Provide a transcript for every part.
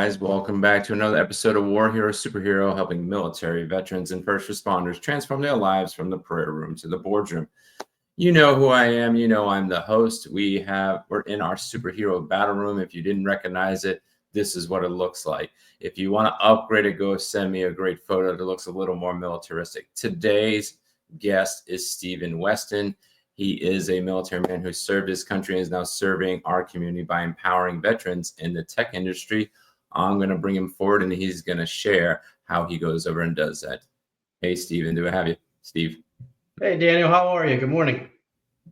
guys? Welcome back to another episode of War Hero Superhero, helping military, veterans, and first responders transform their lives from the prayer room to the boardroom. You know who I am. You know I'm the host. We're in our superhero battle room. If you didn't recognize it, this is what it looks like. If you want to upgrade it, go send me a great photo that looks a little more militaristic. Today's guest is Steve Weston. He is a military man who served his country and is now serving our community by empowering veterans in the tech industry. I'm going to bring him forward and he's going to share how he goes over and does that. Hey, Steven, do I have you? Steve. Hey, Daniel, how are you? Good morning.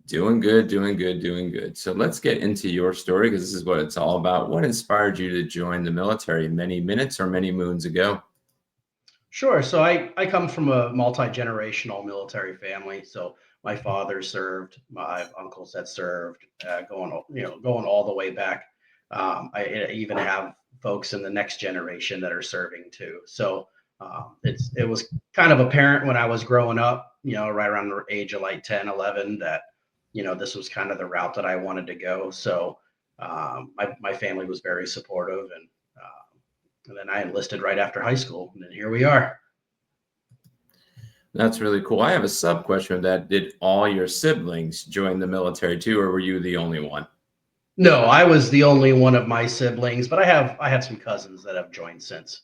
Doing good, doing good, doing good. So let's get into your story because this is what it's all about. What inspired you to join the military many minutes or many moons ago? Sure. So I come from a multi-generational military family. So my father served, my uncles that served, going all the way back. I even have folks in the next generation that are serving too. So it was kind of apparent when I was growing up, right around the age of like 10, 11, that this was kind of the route that I wanted to go. So my family was very supportive, and then I enlisted right after high school, and then here we are. That's really cool. I have a sub question of that. Did all your siblings join the military too, or were you the only one? No, I was the only one of my siblings, but I have some cousins that have joined since.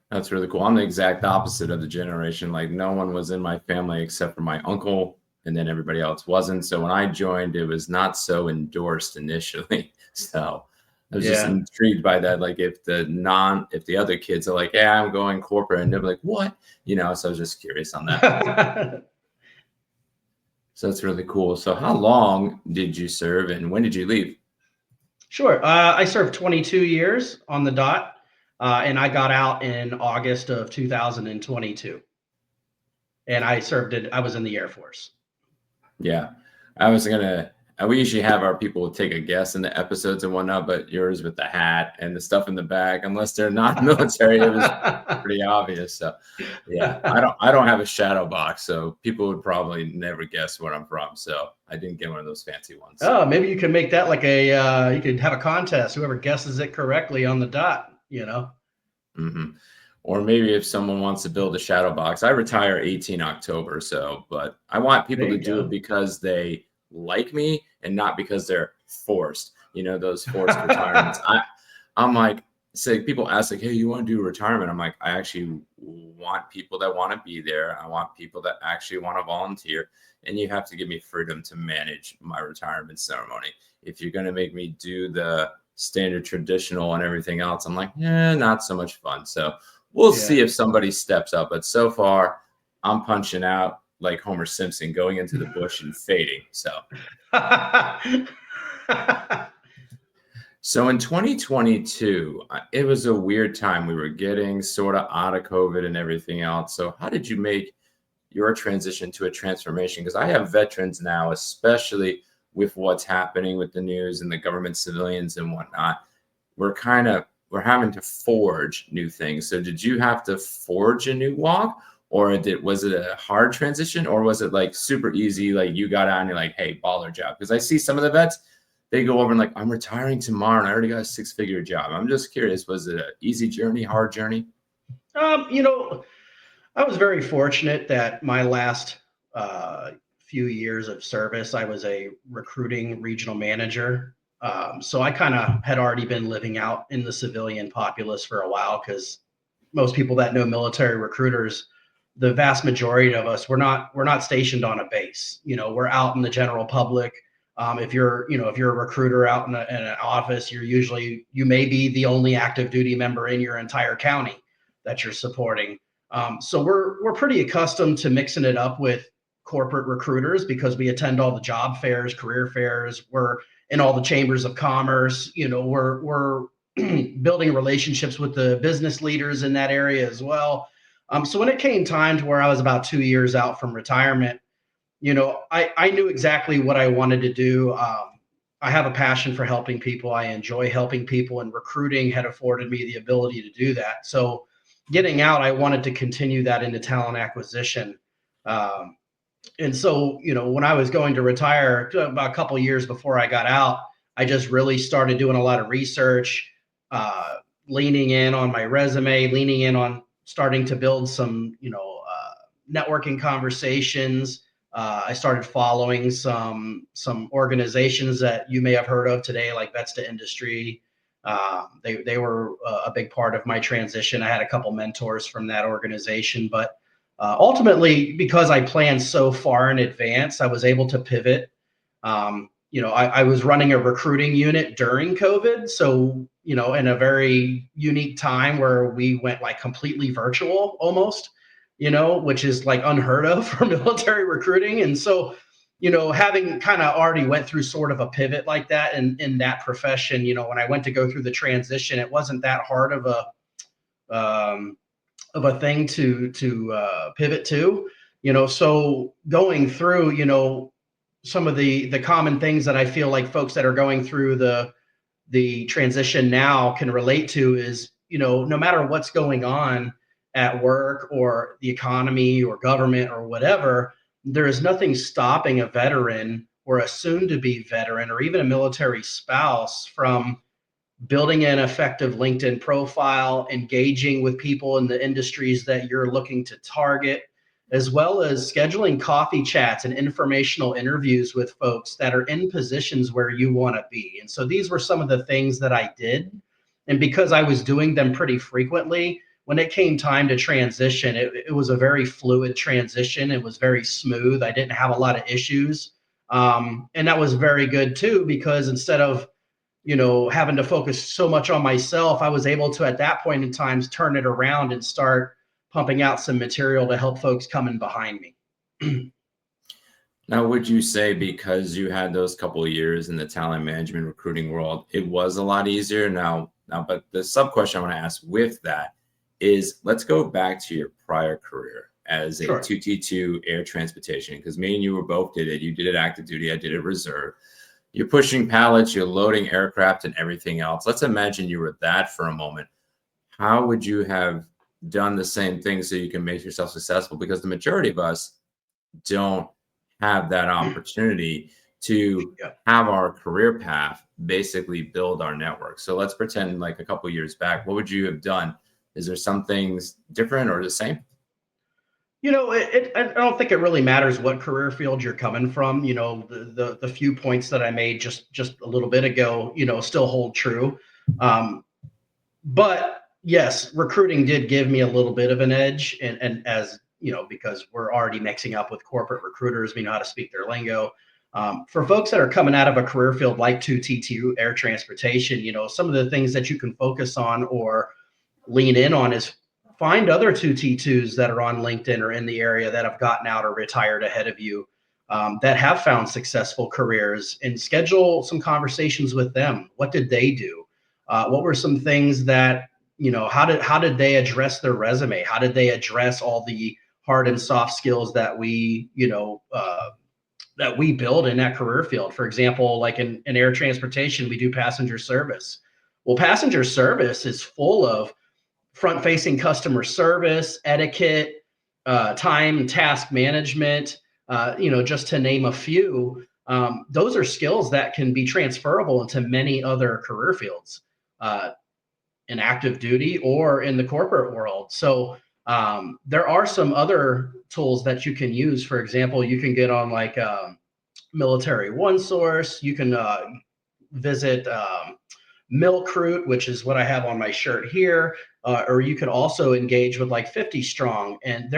That's really cool. I'm the exact opposite of the generation. Like no one was in my family except for my uncle, and then everybody else wasn't. So when I joined, it was not so endorsed initially. So I was just intrigued by that. Like if the other kids are like, yeah, I'm going corporate, and they're like, what? So I was just curious on that. So that's really cool. So how long did you serve and when did you leave? Sure. I served 22 years on the dot, and I got out in August of 2022. And I was in the Air Force. Yeah. We usually have our people take a guess in the episodes and whatnot, but yours with the hat and the stuff in the back, unless they're not military, it was pretty obvious. So yeah, I don't have a shadow box, so people would probably never guess where I'm from. So I didn't get one of those fancy ones. Oh, maybe you can make that like you could have a contest. Whoever guesses it correctly on the dot, Mm-hmm. Or maybe if someone wants to build a shadow box, I retire 18 October. But I want people to do it because they like me and not because they're forced, those forced retirements. I'm like, say people ask like, hey, you want to do retirement? I'm like, I actually want people that want to be there. I want people that actually want to volunteer, and you have to give me freedom to manage my retirement ceremony. If you're going to make me do the standard traditional and everything else, I'm like, not so much fun. So we'll see if somebody steps up. But so far I'm punching out like Homer Simpson, going into the bush and fading. So in 2022, it was a weird time. We were getting sort of out of COVID and everything else. So how did you make your transition to a transformation? Because I have veterans now, especially with what's happening with the news and the government civilians and whatnot. We're having to forge new things. So did you have to forge a new walk? Or was it a hard transition, or was it like super easy? Like you got out and you're like, hey, baller job. Because I see some of the vets, they go over and like, I'm retiring tomorrow and I already got a 6-figure job. I'm just curious, was it an easy journey, hard journey? I was very fortunate that my last few years of service, I was a recruiting regional manager. So I kind of had already been living out in the civilian populace for a while, because most people that know military recruiters, the vast majority of us, we're not stationed on a base. We're out in the general public. If you're a recruiter out in an office, you may be the only active duty member in your entire county that you're supporting. So we're pretty accustomed to mixing it up with corporate recruiters because we attend all the job fairs, career fairs. We're in all the chambers of commerce. We're building relationships with the business leaders in that area as well. So when it came time to where I was about 2 years out from retirement, I knew exactly what I wanted to do. I have a passion for helping people. I enjoy helping people, and recruiting had afforded me the ability to do that. So getting out, I wanted to continue that into talent acquisition. And so, when I was going to retire about a couple of years before I got out, I just really started doing a lot of research, leaning in on my resume, leaning in on starting to build some, networking conversations. I started following some organizations that you may have heard of today, like Vets to Industry. They were a big part of my transition. I had a couple mentors from that organization, but ultimately, because I planned so far in advance, I was able to pivot. I was running a recruiting unit during COVID. So, in a very unique time where we went like completely virtual almost, which is like unheard of for military recruiting. And so, having kind of already went through sort of a pivot like that in that profession, when I went to go through the transition, it wasn't that hard of a thing to pivot to, so going through, some of the common things that I feel like folks that are going through the transition now can relate to is, no matter what's going on at work or the economy or government or whatever, there is nothing stopping a veteran or a soon to be veteran or even a military spouse from building an effective LinkedIn profile, engaging with people in the industries that you're looking to target, as well as scheduling coffee chats and informational interviews with folks that are in positions where you want to be. And so these were some of the things that I did. And because I was doing them pretty frequently, when it came time to transition, it was a very fluid transition. It was very smooth. I didn't have a lot of issues. And that was very good too, because instead of having to focus so much on myself, I was able to, at that point in time, turn it around and start pumping out some material to help folks coming behind me. Now, would you say because you had those couple of years in the talent management recruiting world, it was a lot easier now, but the sub question I want to ask with that is, let's go back to your prior career as a Sure. 2T2 air transportation, because me and you were both did it. You did it active duty. I did it reserve. You're pushing pallets, you're loading aircraft and everything else. Let's imagine you were that for a moment. How would you have done the same thing so you can make yourself successful? Because the majority of us don't have that opportunity to have our career path basically build our network. So let's pretend like a couple of years back, what would you have done? Is there some things different or the same? I don't think it really matters what career field you're coming from. The few points that I made just a little bit ago, still hold true. But yes, recruiting did give me a little bit of an edge, and as because we're already mixing up with corporate recruiters, we know how to speak their lingo. For folks that are coming out of a career field like 2T2 air transportation, some of the things that you can focus on or lean in on is find other 2T2s that are on LinkedIn or in the area that have gotten out or retired ahead of you, that have found successful careers, and schedule some conversations with them. What did they do? What were some things that, how did they address their resume? How did they address all the hard and soft skills that we build in that career field? For example, like in air transportation, we do passenger service. Well, passenger service is full of front-facing customer service, etiquette, time and task management, just to name a few. Those are skills that can be transferable into many other career fields, in active duty or in the corporate world. So there are some other tools that you can use. For example, you can get on like Military One Source. You can visit Milkroot, which is what I have on my shirt here, or you could also engage with like 50 Strong. And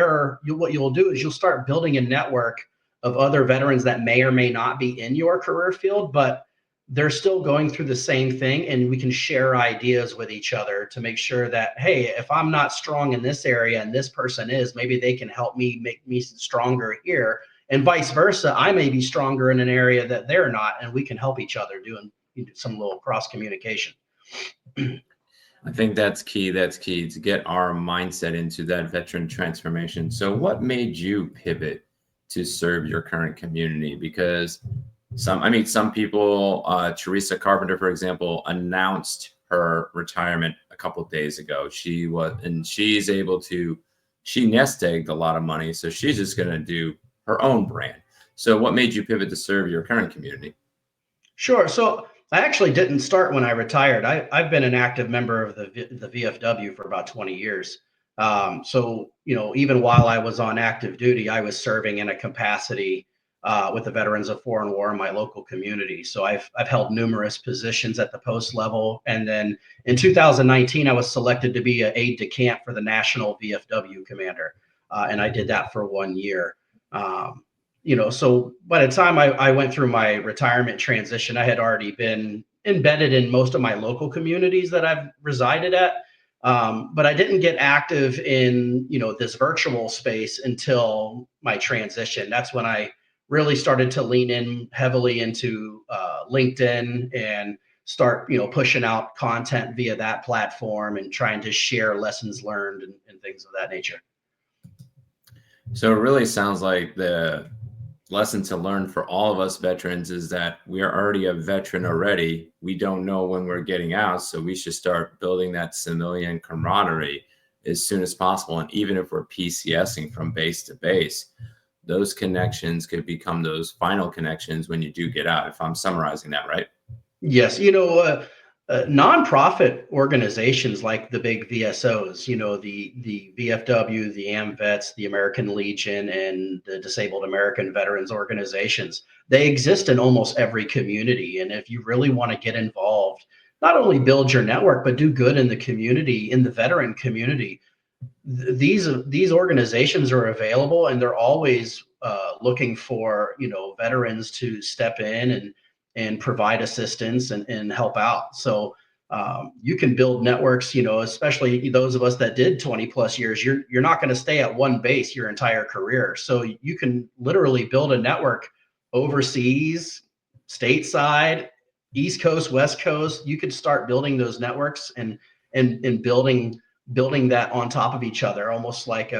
what you'll do is you'll start building a network of other veterans that may or may not be in your career field, but they're still going through the same thing, and we can share ideas with each other to make sure that, hey, if I'm not strong in this area and this person is, maybe they can help me make me stronger here, and vice versa. I may be stronger in an area that they're not, and we can help each other doing some little cross communication. I think that's key. That's key to get our mindset into that veteran transformation. So what made you pivot to serve your current community? Because some people, Teresa Carpenter, for example, announced her retirement a couple of days ago. She nest egged a lot of money. So she's just going to do her own brand. So what made you pivot to serve your current community? Sure. So I actually didn't start when I retired. I've been an active member of the VFW for about 20 years. So, even while I was on active duty, I was serving in a capacity with the Veterans of Foreign War in my local community. So I've held numerous positions at the post level. And then in 2019, I was selected to be an aide de camp for the national VFW commander. And I did that for 1 year. Um, so by the time I went through my retirement transition, I had already been embedded in most of my local communities that I've resided at. But I didn't get active in, this virtual space until my transition. That's when I really started to lean in heavily into LinkedIn and start, pushing out content via that platform and trying to share lessons learned and things of that nature. So it really sounds like the lesson to learn for all of us veterans is that we are already a veteran already. We don't know when we're getting out, so we should start building that civilian camaraderie as soon as possible. And even if we're PCSing from base to base, those connections could become those final connections when you do get out, if I'm summarizing that right. Yes, nonprofit organizations like the big VSOs, the VFW, the AMVETS, the American Legion, and the Disabled American Veterans organizations, they exist in almost every community. And if you really want to get involved, not only build your network, but do good in the community, in the veteran community, these organizations are available, and they're always looking for veterans to step in and provide assistance and help out. So you can build networks, especially those of us that did 20 plus years. You're not going to stay at one base your entire career, so you can literally build a network overseas, stateside, East Coast, West Coast. You could start building those networks and building that on top of each other, almost like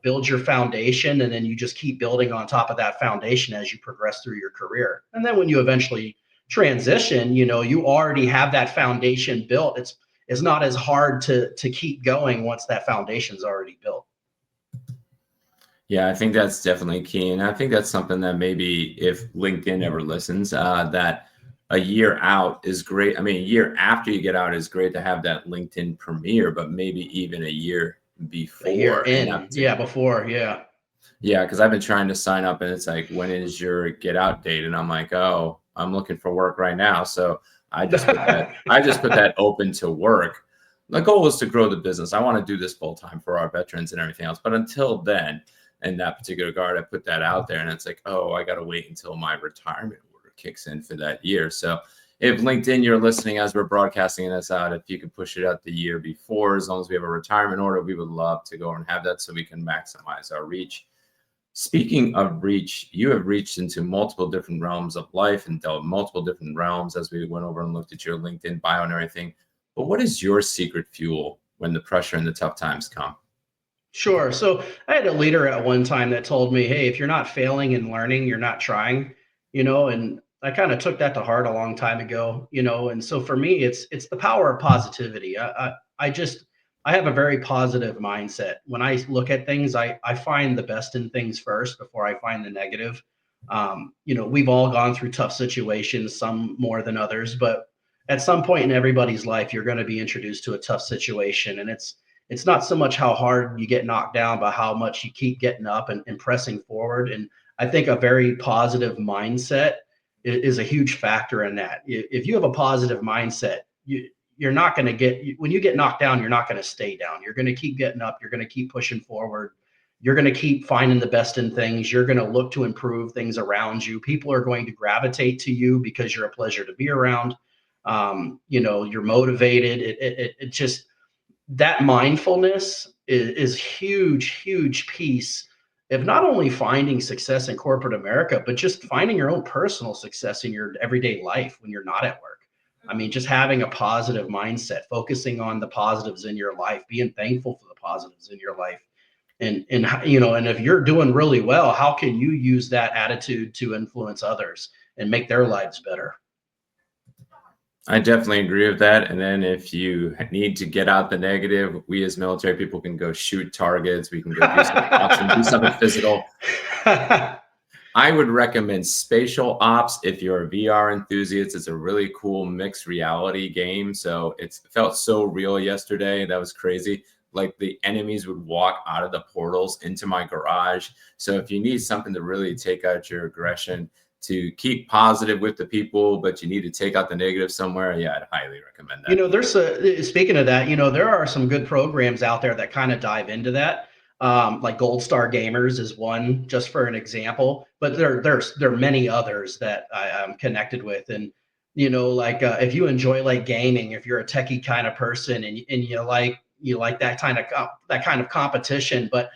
build your foundation, and then you just keep building on top of that foundation as you progress through your career. And then when you eventually transition, you already have that foundation built. It's not as hard to keep going once that foundation's already built. Yeah, I think that's definitely key. And I think that's something that maybe if LinkedIn ever listens, that a year out is great. I mean, a year after you get out is great to have that LinkedIn premiere, but maybe even a year before. A year in, before, yeah. Yeah, because I've been trying to sign up and it's like, when is your get out date? And I'm like, oh, I'm looking for work right now. So I just put that open to work. The goal is to grow the business. I want to do this full time for our veterans and everything else. But until then, in that particular regard, I put that out there, and it's like, oh, I got to wait until my retirement order kicks in for that year. So if LinkedIn, you're listening as we're broadcasting this out, if you could push it out the year before, as long as we have a retirement order, we would love to go and have that so we can maximize our reach. Speaking of reach, you have reached into multiple different realms of life and dealt multiple different realms as we went over and looked at your LinkedIn bio and everything. But what is your secret fuel when the pressure and the tough times come? Sure. So I had a leader at one time that told me, hey, if you're not failing and learning, you're not trying, and I kind of took that to heart a long time ago, and so for me, it's the power of positivity. I have a very positive mindset. When I look at things, I find the best in things first before I find the negative. We've all gone through tough situations, some more than others, but at some point in everybody's life, you're going to be introduced to a tough situation. And it's not so much how hard you get knocked down, but how much you keep getting up and pressing forward. And I think a very positive mindset is a huge factor in that. If you have a positive mindset, you're not going to when you get knocked down, you're not going to stay down. You're going to keep getting up. You're going to keep pushing forward. You're going to keep finding the best in things. You're going to look to improve things around you. People are going to gravitate to you because you're a pleasure to be around. You're motivated. It just, that mindfulness is huge piece of not only finding success in corporate America, but just finding your own personal success in your everyday life when you're not at work. I mean, just having a positive mindset, focusing on the positives in your life, being thankful for the positives in your life. And if you're doing really well, how can you use that attitude to influence others and make their lives better? I definitely agree with that. And then if you need to get out the negative, we as military people can go shoot targets. We can go do something awesome, do something physical. I would recommend Spatial Ops if you're a VR enthusiast. It's a really cool mixed reality game. So it felt so real yesterday. That was crazy. Like the enemies would walk out of the portals into my garage. So if you need something to really take out your aggression, to keep positive with the people, but you need to take out the negative somewhere, yeah, I'd highly recommend that. There's speaking of that, there are some good programs out there that kind of dive into that. Like Gold Star Gamers is one, just for an example, but there are many others that I'm connected with. And, like if you enjoy like gaming, if you're a techie kind of person and you like that kind of competition, but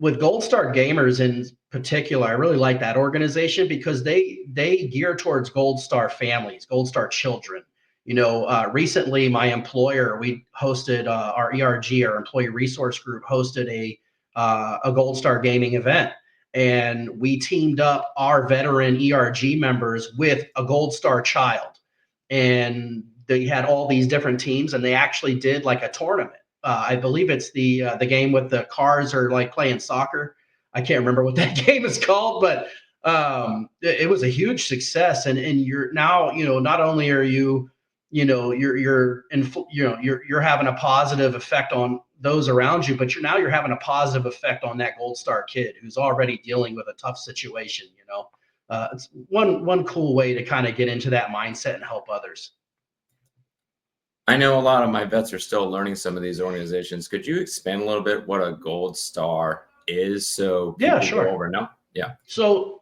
with Gold Star Gamers in particular, I really like that organization because they gear towards Gold Star families, Gold Star children. Recently my employer, we hosted our ERG, our Employee Resource Group, hosted a Gold Star Gaming event, and we teamed up our veteran ERG members with a Gold Star child, and they had all these different teams, and they actually did like a tournament. I believe it's the game with the cars are like playing soccer. I can't remember what that game is called, but it was a huge success. And you're now, not only are you, you're having a positive effect on those around you, but you're having a positive effect on that Gold Star kid who's already dealing with a tough situation. It's one cool way to kind of get into that mindset and help others. I know a lot of my vets are still learning some of these organizations. Could you expand a little bit what a Gold Star is so people sure. go over now? Yeah. So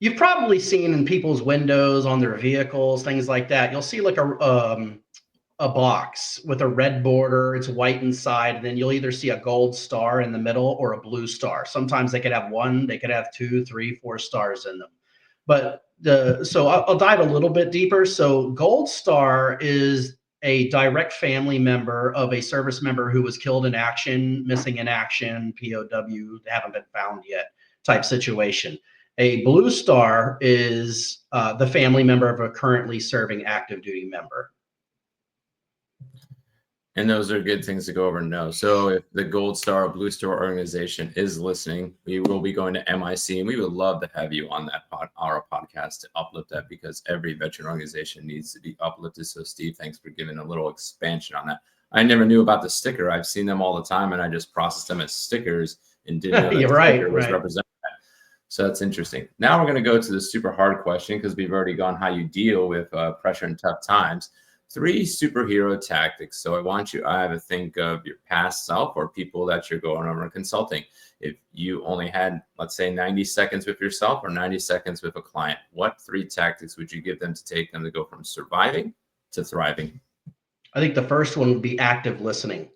you've probably seen in people's windows, on their vehicles, things like that. You'll see like a box with a red border. It's white inside, and then you'll either see a gold star in the middle or a blue star. Sometimes they could have one, they could have 2, 3, 4 stars in them. But so I'll dive a little bit deeper. So Gold Star is a direct family member of a service member who was killed in action, missing in action, POW, haven't been found yet type situation. A Blue Star is the family member of a currently serving active duty member. And those are good things to go over and know. So if the Gold Star or Blue Star organization is listening, we will be going to MIC, and we would love to have you on that our podcast to uplift that, because every veteran organization needs to be uplifted. So Steve, thanks for giving a little expansion on that. I never knew about the sticker. I've seen them all the time, and I just processed them as stickers and didn't know that You're the sticker right, was right. represented. So that's interesting. Now we're going to go to the super hard question, because we've already gone how you deal with pressure and tough times. 3 superhero tactics. So I want you either to think of your past self or people that you're going over and consulting. If you only had, let's say, 90 seconds with yourself or 90 seconds with a client, what 3 tactics would you give them to take them to go from surviving to thriving? I think the first one would be active listening.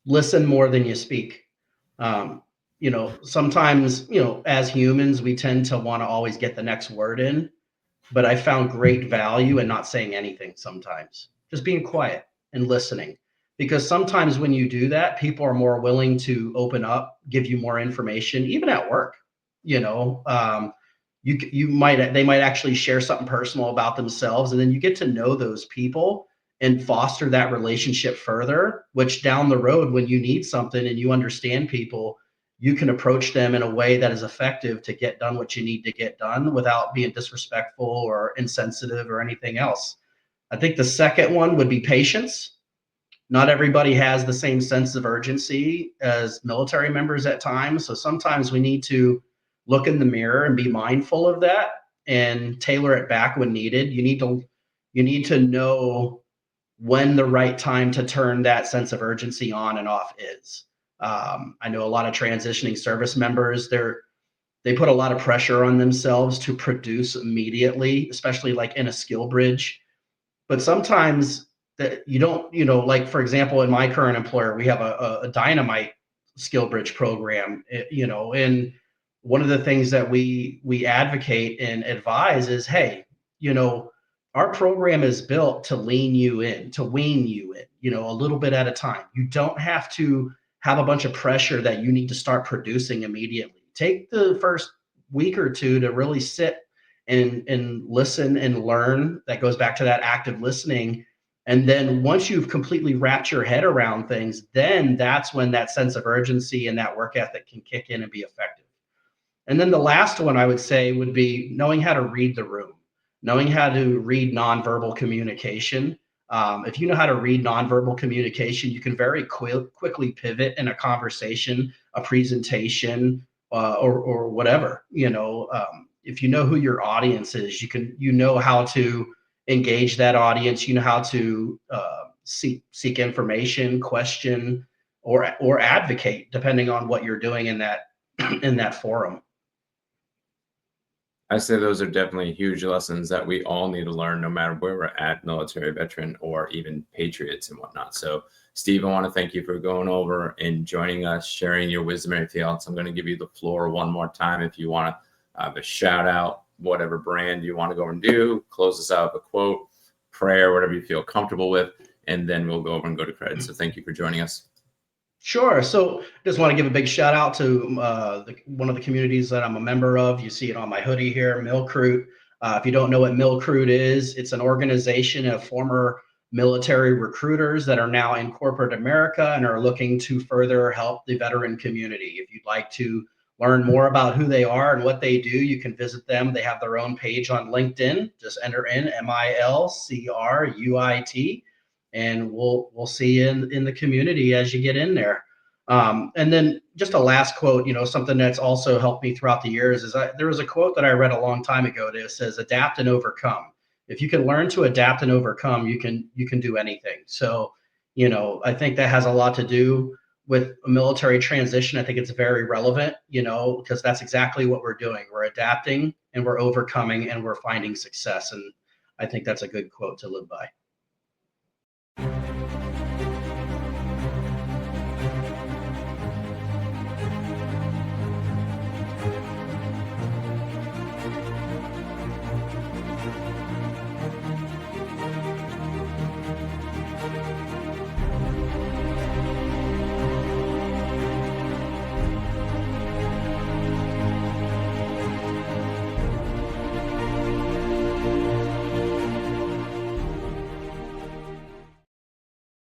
Listen more than you speak. Sometimes, as humans, we tend to want to always get the next word in. But I found great value in not saying anything sometimes, just being quiet and listening. Because sometimes when you do that, people are more willing to open up, give you more information, even at work. They might actually share something personal about themselves, and then you get to know those people and foster that relationship further, which down the road, when you need something and you understand people, you can approach them in a way that is effective to get done what you need to get done without being disrespectful or insensitive or anything else. I think the second one would be patience. Not everybody has the same sense of urgency as military members at times. So sometimes we need to look in the mirror and be mindful of that and tailor it back when needed. You need to know when the right time to turn that sense of urgency on and off is. I know a lot of transitioning service members, they put a lot of pressure on themselves to produce immediately, especially like in a skill bridge. But sometimes that you don't, like for example, in my current employer, we have a dynamite skill bridge program, and one of the things that we advocate and advise is, hey, our program is built to lean you in, to wean you in, a little bit at a time. You don't have to have a bunch of pressure that you need to start producing immediately. Take the first week or two to really sit and listen and learn. That goes back to that active listening. And then once you've completely wrapped your head around things, then that's when that sense of urgency and that work ethic can kick in and be effective. And then the last one I would say would be knowing how to read the room, knowing how to read nonverbal communication. If you know how to read nonverbal communication, you can very quickly pivot in a conversation, a presentation, or whatever. If you know who your audience is, you know how to engage that audience. You know how to seek information, question, or advocate, depending on what you're doing in that in that forum. I say those are definitely huge lessons that we all need to learn, no matter where we're at, military veteran or even patriots and whatnot. So, Steve, I want to thank you for going over and joining us, sharing your wisdom and thoughts. I'm going to give you the floor one more time if you want to have a shout out, whatever brand you want to go and do. Close us out with a quote, prayer, whatever you feel comfortable with, and then we'll go over and go to credit. So, thank you for joining us. Sure. So just want to give a big shout out to one of the communities that I'm a member of. You see it on my hoodie here, Milk Root. If you don't know what Milk Root is, it's an organization of former military recruiters that are now in corporate America and are looking to further help the veteran community. If you'd like to learn more about who they are and what they do, you can visit them. They have their own page on LinkedIn. Just enter in MILCRUIT, and we'll see you in the community as you get in there. And then just a last quote, something that's also helped me throughout the years is there was a quote that I read a long time ago that says, adapt and overcome. If you can learn to adapt and overcome, you can do anything. So, I think that has a lot to do with a military transition. I think it's very relevant, because that's exactly what we're doing. We're adapting and we're overcoming and we're finding success. And I think that's a good quote to live by.